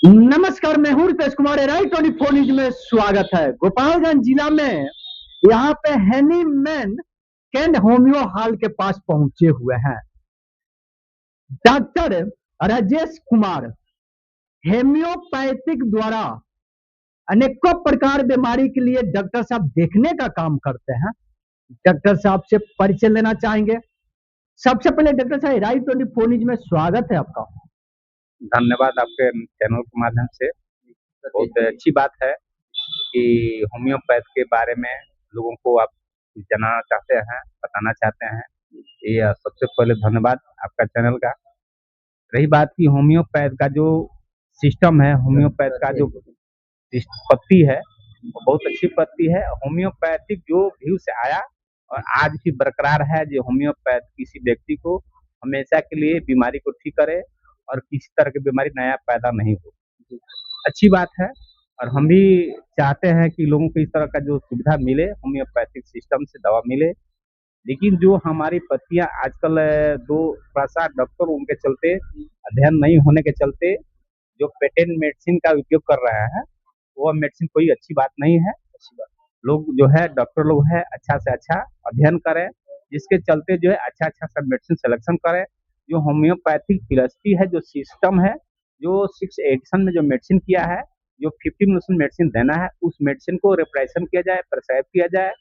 नमस्कार, मैं हूं रितेश कुमार। राइट 24 न्यूज में स्वागत है। गोपालगंज जिला में यहाँ पे हैनीमैन कैंड होम्यो हॉल के पास पहुंचे हुए हैं डॉक्टर राजेश कुमार। हेम्योपैथिक द्वारा अनेकों प्रकार बीमारी के लिए डॉक्टर साहब देखने का काम करते हैं। डॉक्टर साहब से परिचय लेना चाहेंगे। सबसे पहले डॉक्टर साहब, राइट 24 न्यूज में स्वागत है आपका। धन्यवाद आपके चैनल के माध्यम से। बहुत अच्छी बात है कि होम्योपैथ के बारे में लोगों को आप जानना चाहते हैं, बताना चाहते हैं। ये सबसे पहले धन्यवाद आपका चैनल का। रही बात की होम्योपैथ का जो सिस्टम है, होम्योपैथ का जो पद्धति है वो बहुत अच्छी पद्धति है। होम्योपैथिक जो व्यू से आया और आज भी बरकरार है, जो होम्योपैथ किसी व्यक्ति को हमेशा के लिए बीमारी को ठीक करे और किसी तरह की बीमारी नया पैदा नहीं हो। अच्छी बात है और हम भी चाहते हैं कि लोगों को इस तरह का जो सुविधा मिले, होम्योपैथिक सिस्टम से दवा मिले। लेकिन जो हमारी पत्तियां आजकल दो थोड़ा सा डॉक्टर उनके चलते अध्ययन नहीं होने के चलते जो पेटेंट मेडिसिन का उपयोग कर रहे हैं, वो मेडिसिन कोई अच्छी बात नहीं है। लोग जो है डॉक्टर लोग है अच्छा से अच्छा अध्ययन करें, जिसके चलते जो है अच्छा अच्छा सब मेडिसिन सिलेक्शन करें। जो होम्योपैथिक फिलोसफी है, जो सिस्टम है, जो 6 एडिशन में जो मेडिसिन किया है, जो 50 मिनट मेडिसिन देना है, उस मेडिसिन को रिप्रेजेंट किया जाए, प्रिस्क्राइब किया जाए।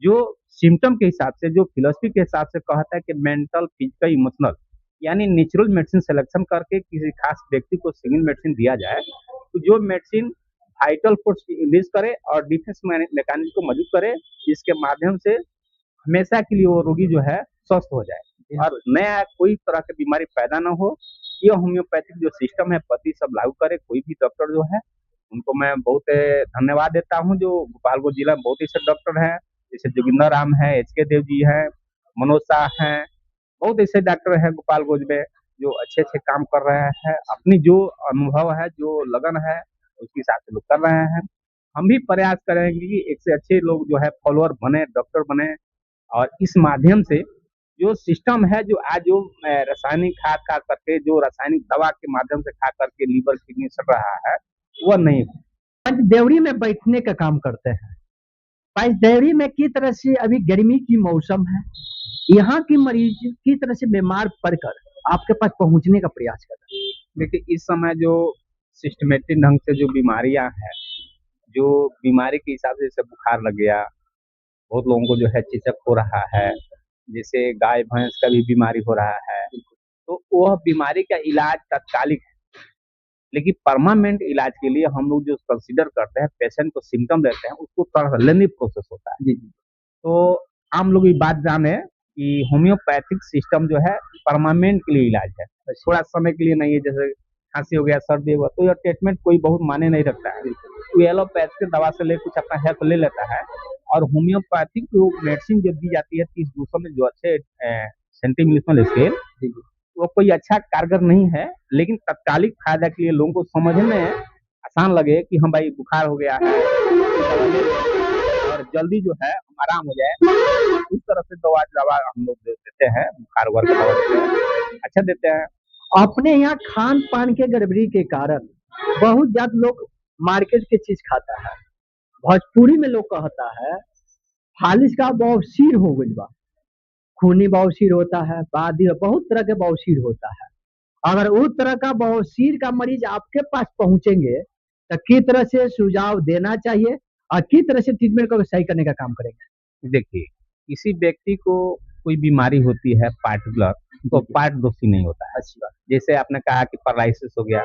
जो सिम्टम के हिसाब से, जो फिलोसफी के हिसाब से कहता है कि मेंटल, फिजिकल, इमोशनल, यानी नेचुरल मेडिसिन सिलेक्शन करके किसी खास व्यक्ति को सिंगल मेडिसिन दिया जाए, तो जो मेडिसिन वाइटल फोर्स रिलीज करे और डिफेंस मैकेनिज्म को मजबूत करे, जिसके माध्यम से हमेशा के लिए वो रोगी जो है स्वस्थ हो जाए और नया कोई तरह की बीमारी पैदा ना हो। ये होम्योपैथिक जो सिस्टम है पति सब लागू करे। कोई भी डॉक्टर जो है उनको मैं बहुत धन्यवाद देता हूँ। जो गोपालगंज जिला में बहुत ऐसे डॉक्टर हैं, जैसे जोगिंदर राम है, HK देव जी हैं, मनोज शाह हैं, बहुत ऐसे डॉक्टर हैं गोपालगंज में जो अच्छे अच्छे काम कर रहे हैं। अपनी जो अनुभव है, जो लगन है, उसके हिसाब से लोग कर रहे हैं। हम भी प्रयास करेंगे कि एक से अच्छे लोग जो है फॉलोअर बने, डॉक्टर बने और इस माध्यम से जो सिस्टम है, जो आज जो रासायनिक खाद खा करके, जो रासायनिक दवा के माध्यम से खा करके लीवर किडनी सड़ रहा है, वो नहीं हो। पंचदेवरी में बैठने का काम करते हैं। पंचदेवरी में किस तरह से अभी गर्मी की मौसम है, यहाँ की मरीज किस तरह से बीमार पड़कर आपके पास पहुंचने का प्रयास कर रहे हैं। देखिए इस समय जो सिस्टमेटिक ढंग से जो बीमारियां हैं, जो बीमारी के हिसाब से जैसे बुखार लग गया, बहुत लोगों को जो है चेचक हो रहा है, जैसे गाय भैंस का भी बीमारी हो रहा है, तो वह बीमारी का इलाज तात्कालिक है। लेकिन परमानेंट इलाज के लिए हम लोग जो कंसीडर करते हैं, पेशेंट को सिम्टम देते हैं, उसको थोड़ा लेंदी प्रोसेस होता है। तो आम लोग ये बात जाने कि होम्योपैथिक सिस्टम जो है परमानेंट के लिए इलाज है, थोड़ा समय के लिए नहीं है। जैसे खांसी हो गया, सर्दी हुआ, तो यह ट्रीटमेंट कोई बहुत माने नहीं रखता है। तो एलोपैथ के दवा से ले कुछ अपना हेल्प ले लेता है और होम्योपैथिक जो मेडिसिन जो दी जाती है 30-200 में, जो अच्छे सेंटीमिलियन स्केल, वो कोई अच्छा कारगर नहीं है। लेकिन तत्कालिक फायदा के लिए लोगों को समझने में आसान लगे कि हम भाई बुखार हो गया है और जल्दी जो है हम आराम हो जाए, उस तरह से दवा दवा हम लोग देते हैं। बुखार वगैरह का दवा देते हैं, अच्छा देते हैं। अपने यहाँ खान पान के गड़बड़ी के कारण बहुत ज्यादा लोग मार्केट के चीज खाता है। भोजपुरी में लोग कहता है फालिश का बवासीर हो गई बा, खूनी बवासीर होता है, बादी बहुत तरह के बवासीर होता है। अगर उस तरह का बवासीर का मरीज आपके पास पहुंचेंगे तो किस तरह से सुझाव देना चाहिए और किस तरह से ट्रीटमेंट को सही करने का काम करेंगे। देखिए किसी व्यक्ति को कोई बीमारी होती है पार्टिकुलर, तो पार्ट दोषी नहीं होता है। अच्छी बात, जैसे आपने कहा कि पैरालिसिस हो गया,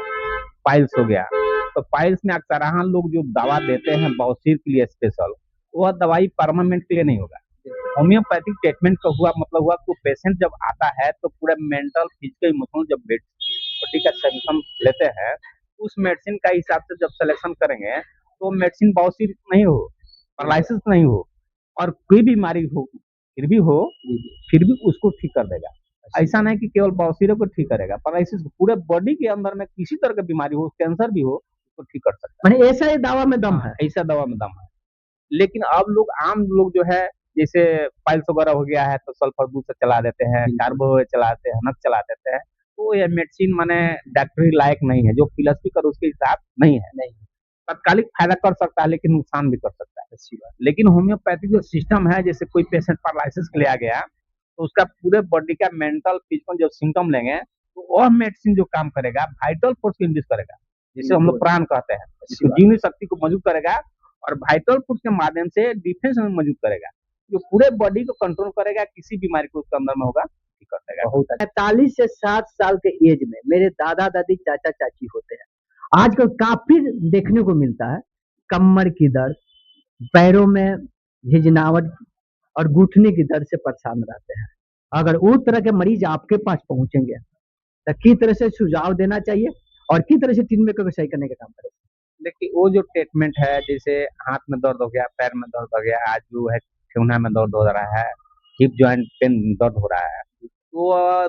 पाइल्स हो गया, तो पाइल्स में अक्सर लोग जो दवा देते हैं बवासीर के लिए स्पेशल, वह दवाई परमानेंट के लिए नहीं होगा। होम्योपैथिक ट्रीटमेंट का हुआ मतलब हुआ कि पेशेंट जब आता है तो पूरा मेंटल, फिजिकल, इमोशनल जब बॉडी का सिम्टम लेते हैं, उस मेडिसिन का हिसाब से जब सिलेक्शन करेंगे तो मेडिसिन बवासीर नहीं हो, पैरालिसिस नहीं हो और कोई बीमारी हो फिर भी उसको ठीक कर देगा। ऐसा नहीं कि केवल बवासीर को ठीक करेगा, पैरालिसिस पूरे बॉडी के अंदर में किसी तरह की बीमारी हो, कैंसर भी हो, उसको ठीक कर सकता है। मैंने ऐसा ही दावा में दम है। ऐसा दवा में दम है। लेकिन अब लोग आम लोग जो है, जैसे पाइल्स वगैरह हो गया है तो सल्फर दूध से चला देते हैं, कार्बो चलाते हैं, नक चला देते हैं। तो यह मेडिसिन माने डॉक्टरी लायक नहीं है, जो फिलॉसफी कर उसके हिसाब नहीं है। नहीं। तात्कालिक फायदा कर सकता है लेकिन नुकसान भी कर सकता है। अच्छी बात। लेकिन होम्योपैथिक जो सिस्टम है, जैसे कोई पेशेंट पैरालिसिस के लिए आ गया तो उसका पूरे बॉडी का मेंटल फिजिकल जो सिम्टम लेंगे तो वह मेडिसिन जो काम करेगा वाइटल फोर्स को इंड्यूस करेगा, जिसे हम लोग प्राण कहते हैं, जिसको जीवनी शक्ति को मौजूद करेगा और वाइटल फोर्स के माध्यम से डिफेंस में मौजूद करेगा, जो पूरे बॉडी को कंट्रोल करेगा, किसी बीमारी को उसके अंदर में होगा ठीक कर देगा। बहुत 45 से 60 साल के एज में मेरे दादा दादी चाचा चाची होते हैं, आजकल काफी देखने को मिलता है कमर की दर्द, पैरों में झिझनावट और घुटने की दर्द से परेशान रहते हैं। अगर उस तरह के मरीज आपके पास पहुंचेंगे तो किस तरह से सुझाव देना चाहिए और किस तरह से ट्रीटमेंट को सही करने का काम करें? देखिए वो जो ट्रीटमेंट है, जैसे हाथ में दर्द हो गया, पैर में दर्द हो गया, आज जो है ठेहुना में दर्द हो रहा है, हिप जॉइंट पेन दर्द हो रहा है, तो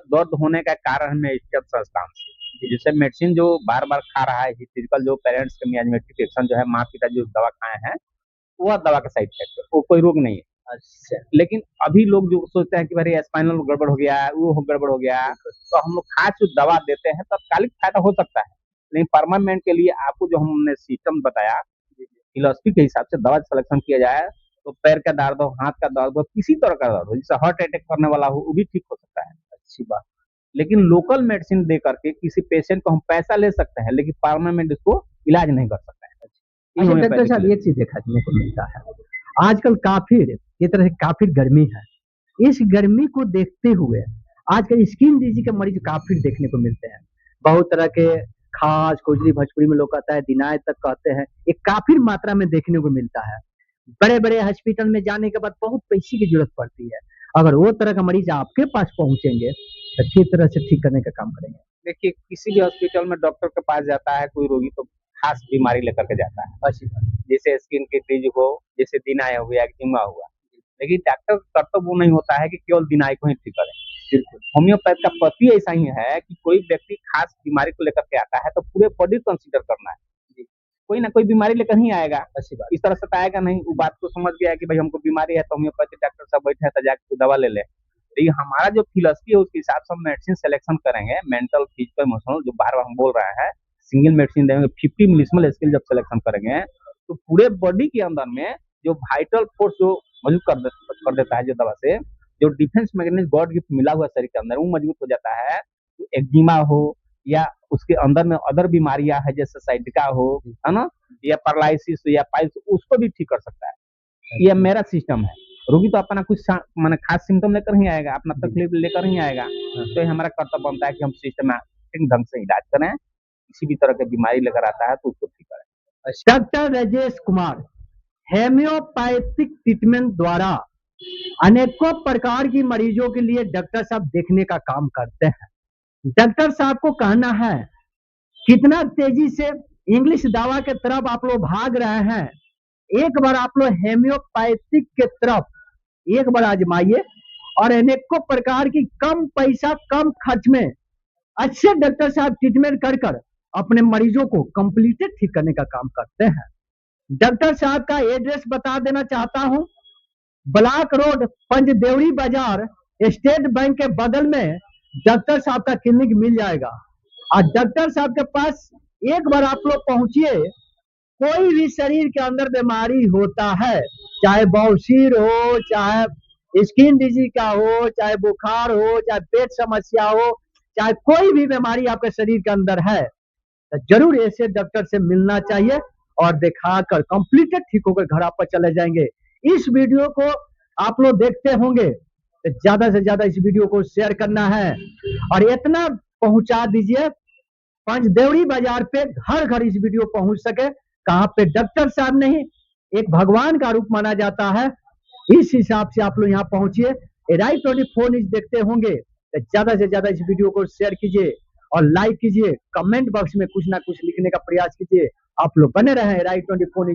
दर्द होने का कारण हमें सब्सटेंस, जैसे मेडिसिन जो बार बार खा रहा है, फिजिकल जो पेरेंट्स के मियाजमेटिक रिएक्शन जो है, माँ पिता जो दवा खाए हैं वह दवा का साइड इफेक्ट है, वो कोई रोग नहीं है। अच्छा। लेकिन अभी लोग जो सोचते हैं कि भाई स्पाइनल गड़बड़ हो गया, वो गड़बड़ हो गया, तो हम लोग खास जो दवा देते हैं तत्कालिक फायदा हो सकता है, लेकिन परमानेंट के लिए आपको जो हमने सिस्टम बताया फिलोसफी के हिसाब से दवा सिलेक्शन किया जाए तो पैर का दर्द हो, हाथ का दर्द हो, किसी तरह का दर्द हो, जैसे हार्ट अटैक करने वाला हो, वो भी ठीक हो सकता है। अच्छी बात। लेकिन लोकल मेडिसिन दे करके किसी पेशेंट को हम पैसा ले सकते हैं लेकिन परमानेंट उसको इलाज नहीं कर सकते हैं। अच्छा डॉक्टर साहब, एक चीज देखने को मिलता है आजकल काफी ये तरह से काफी गर्मी है, इस गर्मी को देखते हुए आजकल स्किन डिजीज के मरीज काफी देखने को मिलते हैं, बहुत तरह के खास खुजली भोजपुरी में लोग कहता है दिनाय तक कहते हैं, ये काफी मात्रा में देखने को मिलता है। बड़े बड़े हॉस्पिटल में जाने के बाद बहुत पैसे की जरूरत पड़ती है, अगर वो तरह का मरीज आपके पास पहुंचेंगे तो किस तरह से ठीक करने का काम करेंगे? देखिए किसी भी हॉस्पिटल में डॉक्टर के पास जाता है कोई रोगी तो खास बीमारी लेकर के जाता है, अच्छी बात। जैसे स्किन की डिजीज हो, जैसे दिनाय हो गया, एक्जिमा हुआ, लेकिन डॉक्टर का कर्तव्य वो नहीं होता है कि केवल दिनाय को ही ठीक करें। बिल्कुल। होम्योपैथ का पति ऐसा ही है कि कोई व्यक्ति खास बीमारी को लेकर के आता है तो पूरे बॉडी कंसीडर करना है, कोई ना कोई बीमारी लेकर ही आएगा, अच्छी बात। इस तरह से तो आएगा नहीं। वो बात को समझ गया कि भाई हमको बीमारी है तो होम्योपैथी डॉक्टर साहब बैठे हैं तो जाके दवा ले ले। लेकिन हमारा जो फिलोसफी है उसके हिसाब से हम मेडिसिन सिलेक्शन करेंगे, मेंटल फिजिकल इमोशनल, जो बार बार हम बोल रहे हैं, सिंगल मेडिसिन देंगे, 50 मिलिस्मल स्किल जब सिलेक्शन करेंगे तो पूरे बॉडी के अंदर में जो वाइटल फोर्स जो मजबूत कर देता है, जो दवा से जो डिफेंस मैकेनिज्म गॉड गिफ्ट मिला हुआ शरीर के अंदर वो मजबूत हो जाता है, तो एक्जिमा हो या उसके अंदर में अदर बीमारियां है जैसे साइटिका हो, है ना, या पैरालिसिस या पाइल्स, उसको भी ठीक कर सकता है। ये मेरा सिस्टम है। रोगी तो अपना कुछ माने खास सिम्टम लेकर ही आएगा, अपना तकलीफ लेकर ही आएगा, तो ये हमारा कर्तव्य बनता है कि हम सिस्टमैटिक ढंग से इलाज करें, किसी भी तरह की बीमारी लेकर आता है तो उसको ठीक करें। Doctor Rajesh Kumar homoeopathic treatment द्वारा अनेकों प्रकार की मरीजों के लिए डॉक्टर साहब देखने का काम करते हैं। डॉक्टर साहब को कहना है कितना तेजी से इंग्लिश दवा के तरफ आप लोग भाग रहे हैं, एक बार आप लोग हेम्योपैथिक के तरफ एक बार आजमाइए और अनेकों प्रकार की कम पैसा कम खर्च में अच्छे डॉक्टर साहब ट्रीटमेंट कर कर अपने मरीजों को कंप्लीट ठीक करने का काम करते हैं। डॉक्टर साहब का एड्रेस बता देना चाहता हूं, ब्लॉक रोड पंचदेवरी बाजार स्टेट बैंक के बगल में डॉक्टर साहब का क्लिनिक मिल जाएगा। और डॉक्टर साहब के पास एक बार आप लोग पहुंचिए, कोई भी शरीर के अंदर बीमारी होता है, चाहे बवासीर हो, चाहे स्किन डिजीज का हो, चाहे बुखार हो, चाहे पेट समस्या हो, चाहे कोई भी बीमारी आपके शरीर के अंदर है, तो जरूर ऐसे डॉक्टर से मिलना चाहिए और दिखाकर कंप्लीट ठीक होकर घर आप पर चले जाएंगे। इस वीडियो को आप लोग देखते होंगे तो ज्यादा से ज्यादा इस वीडियो को शेयर करना है और इतना पहुंचा दीजिए पंचदेवरी बाजार पे घर घर इस वीडियो पहुंच सके। कहां पे डॉक्टर साहब नहीं, एक भगवान का रूप माना जाता है, इस हिसाब से आप लोग यहाँ पहुंचिए। Erai24 न्यूज देखते होंगे तो ज्यादा से ज्यादा इस वीडियो को शेयर कीजिए और लाइक कीजिए, कमेंट बॉक्स में कुछ ना कुछ लिखने का प्रयास कीजिए। आप लोग बने रहे Erai24 न्यूज।